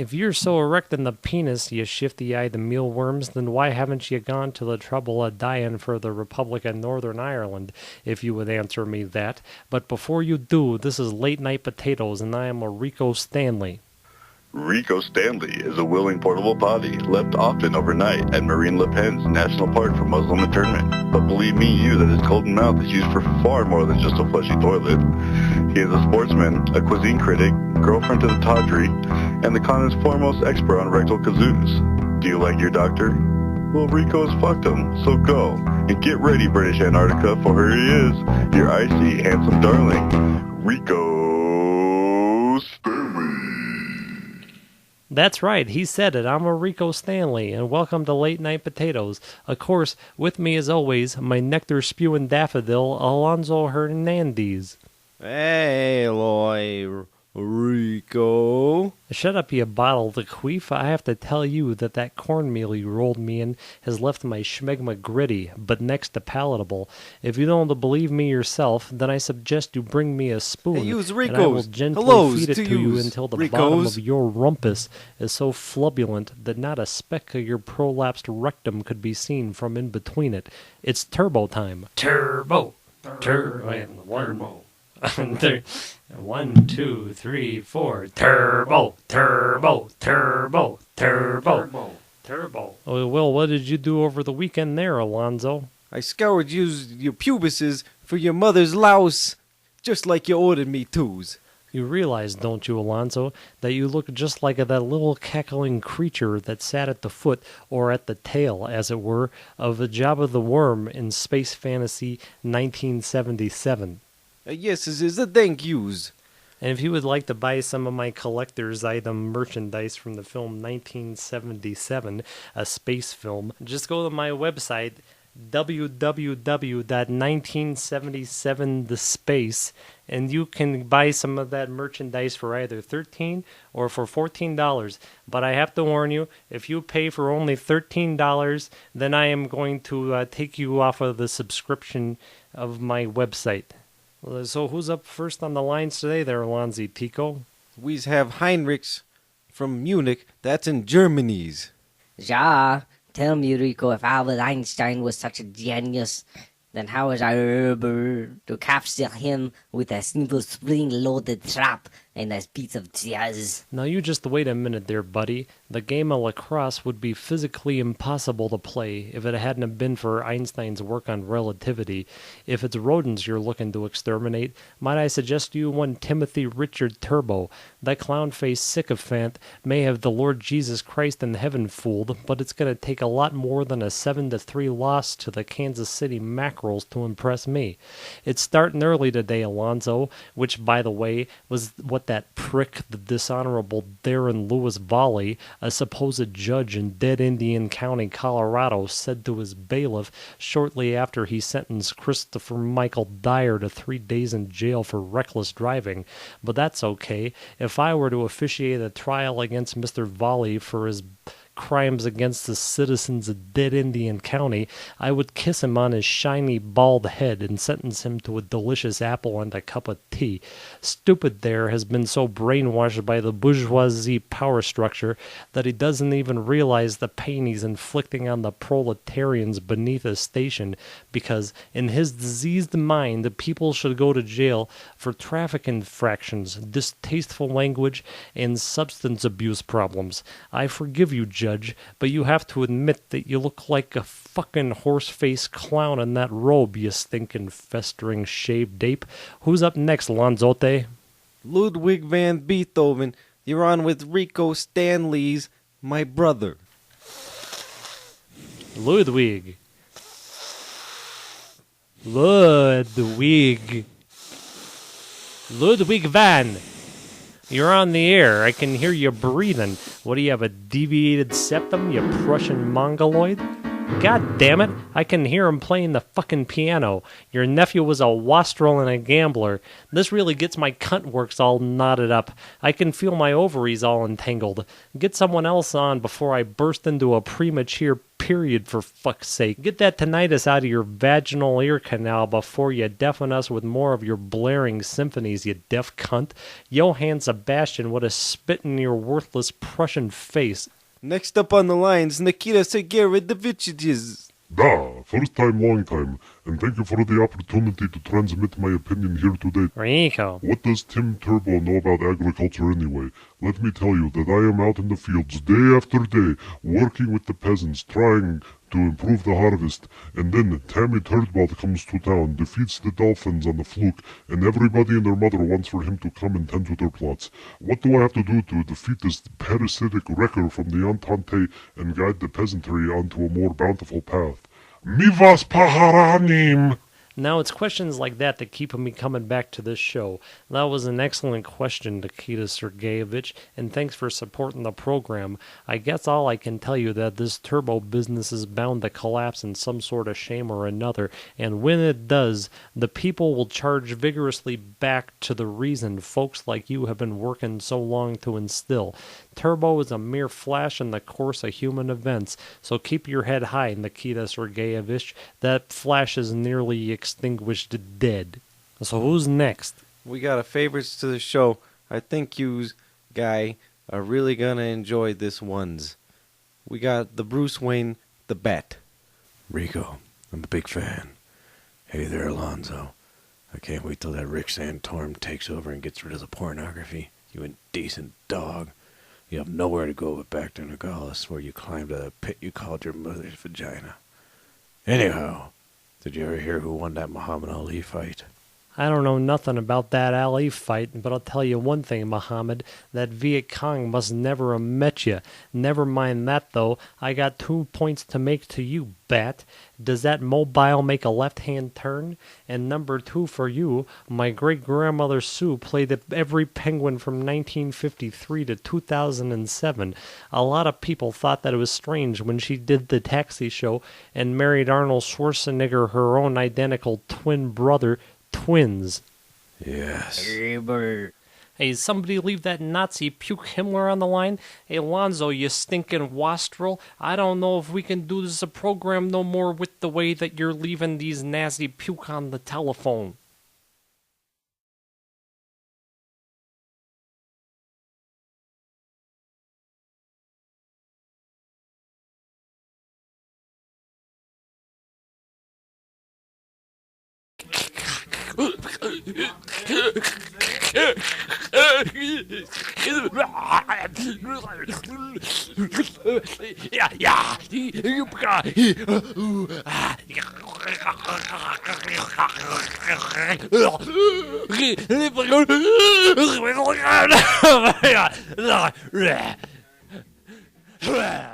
If you're so erect in the penis, you shifty-eyed mealworms, then why haven't you gone to the trouble of dying for the Republic of Northern Ireland, if you would answer me that? But before you do, this is Late Night Potatoes, and I am a Rico Stanley. Rico Stanley is a willing portable potty left often overnight at Marine Le Pen's National Park for Muslim internment. But believe me you that his golden mouth is used for far more than just a fleshy toilet. He is a sportsman, a cuisine critic, girlfriend to the tawdry, and the continent's foremost expert on rectal kazoos. Do you like your doctor? Well, Rico has fucked him, so go. And get ready, British Antarctica, for here he is, your icy, handsome darling, Rico Stanley. That's right, he said it. I'm a Rico Stanley, and welcome to Late Night Potatoes. Of course, with me as always, my nectar-spewing daffodil, Alonzo Hernadez. Hey, Loy, Rico. Shut up, you bottle of queef. I have to tell you that cornmeal you rolled me in has left my schmegma gritty, but next to palatable. If you don't believe me yourself, then I suggest you bring me a spoon, Hey, use and I will Rico's. gently Hellos feed it to to you use. until the Rico's. bottom of your rumpus is so flubulent that not a speck of your prolapsed rectum could be seen from in between it. It's turbo time. Turbo. Turbo. 1, 2, 3, 4. Turbo, turbo, turbo, turbo, turbo. Oh, well, what did you do over the weekend there, Alonzo? I scoured your pubises for your mother's louse, just like you ordered me to's. You realize, don't you, Alonzo, that you look just like that little cackling creature that sat at the foot, or at the tail, as it were, of the Jabba the Worm in Space Fantasy 1977. Yes, this is a thank yous. And if you would like to buy some of my collector's item merchandise from the film 1977, a space film, just go to my website, www.1977thespace, and you can buy some of that merchandise for either $13 or for $14. But I have to warn you, if you pay for only $13, then I am going to take you off of the subscription of my website. So who's up first on the lines today there, Alonzo Tico? We have Heinrichs from Munich, that's in Germany's. Ja, tell me, Rico, if Albert Einstein was such a genius, then how was I able to capture him with a simple spring-loaded trap and a piece of jazz? Now you just wait a minute there, buddy. The game of lacrosse would be physically impossible to play if it hadn't have been for Einstein's work on relativity. If it's rodents you're looking to exterminate, might I suggest to you one Timothy Richard Turbo. That clown-faced sycophant may have the Lord Jesus Christ in heaven fooled, but it's going to take a lot more than a 7-3 loss to the Kansas City Mackerels to impress me. It's starting early today, Alonzo, which, by the way, was what that prick, the dishonorable Darren Lewis Volley, a supposed judge in Dead Indian County, Colorado, said to his bailiff shortly after he sentenced Christopher Michael Dyer to 3 days in jail for reckless driving. But that's okay. If I were to officiate a trial against Mr. Volley for his crimes against the citizens of Dead Indian County, I would kiss him on his shiny bald head and sentence him to a delicious apple and a cup of tea. Stupid there has been so brainwashed by the bourgeoisie power structure that he doesn't even realize the pain he's inflicting on the proletarians beneath his station, because in his diseased mind the people should go to jail for traffic infractions, distasteful language, and substance abuse problems. I forgive you, Judge, but you have to admit that you look like a fucking horse-faced clown in that robe, you stinking, festering, shaved ape. Who's up next, Lonzote? Ludwig van Beethoven, you're on with Rico Stanley's My Brother. Ludwig. Ludwig van. You're on the air. I can hear you breathing. What do you have, a deviated septum, you Prussian mongoloid? God damn it, I can hear him playing the fucking piano. Your nephew was a wastrel and a gambler. This really gets my cunt works all knotted up. I can feel my ovaries all entangled. Get someone else on before I burst into a premature period, for fuck's sake. Get that tinnitus out of your vaginal ear canal before you deafen us with more of your blaring symphonies, you deaf cunt. Johann Sebastian would have spit in your worthless Prussian face. Next up on the lines, Nikita Segereviches. First time, long time, and thank you for the opportunity to transmit my opinion here today. Rico. What does Tim Turbo know about agriculture anyway? Let me tell you that I am out in the fields day after day, working with the peasants, trying to improve the harvest, and then Tammy Turdball comes to town, defeats the Dolphins on the fluke, and everybody and their mother wants for him to come and tend to their plots. What do I have to do to defeat this parasitic wrecker from the Entente and guide the peasantry onto a more bountiful path? Mi vas paharanim! Now, it's questions like that keep me coming back to this show. That was an excellent question, Nikita Sergeyevich, and thanks for supporting the program. I guess all I can tell you that this turbo business is bound to collapse in some sort of shame or another, and when it does, the people will charge vigorously back to the reason folks like you have been working so long to instill. Turbo is a mere flash in the course of human events, so keep your head high, Nikita Sergeyevich. That flash is nearly extinguished dead. So who's next? We got a favorites to the show. I think you, guy, are really gonna enjoy this ones. We got the Bruce Wayne, the Bat. Rico, I'm a big fan. Hey there, Alonzo. I can't wait till that Rick Santorum takes over and gets rid of the pornography. You indecent dog. You have nowhere to go but back to Nogales, where you climbed out of the pit you called your mother's vagina. Anyhow, did you ever hear who won that Muhammad Ali fight? I don't know nothing about that Ali fight, but I'll tell you one thing, Muhammad. That Viet Cong must never have met you. Never mind that, though. I got 2 points to make to you, Bat. Does that mobile make a left-hand turn? And number 2 for you, my great-grandmother Sue played every penguin from 1953 to 2007. A lot of people thought that it was strange when she did the Taxi Show and married Arnold Schwarzenegger, her own identical twin brother. Twins. Yes. Hey, somebody leave that Nazi puke Himmler on the line? Hey, Alonzo, you stinking wastrel. I don't know if we can do this a program no more with the way that you're leaving these nasty puke on the telephone. Yeah.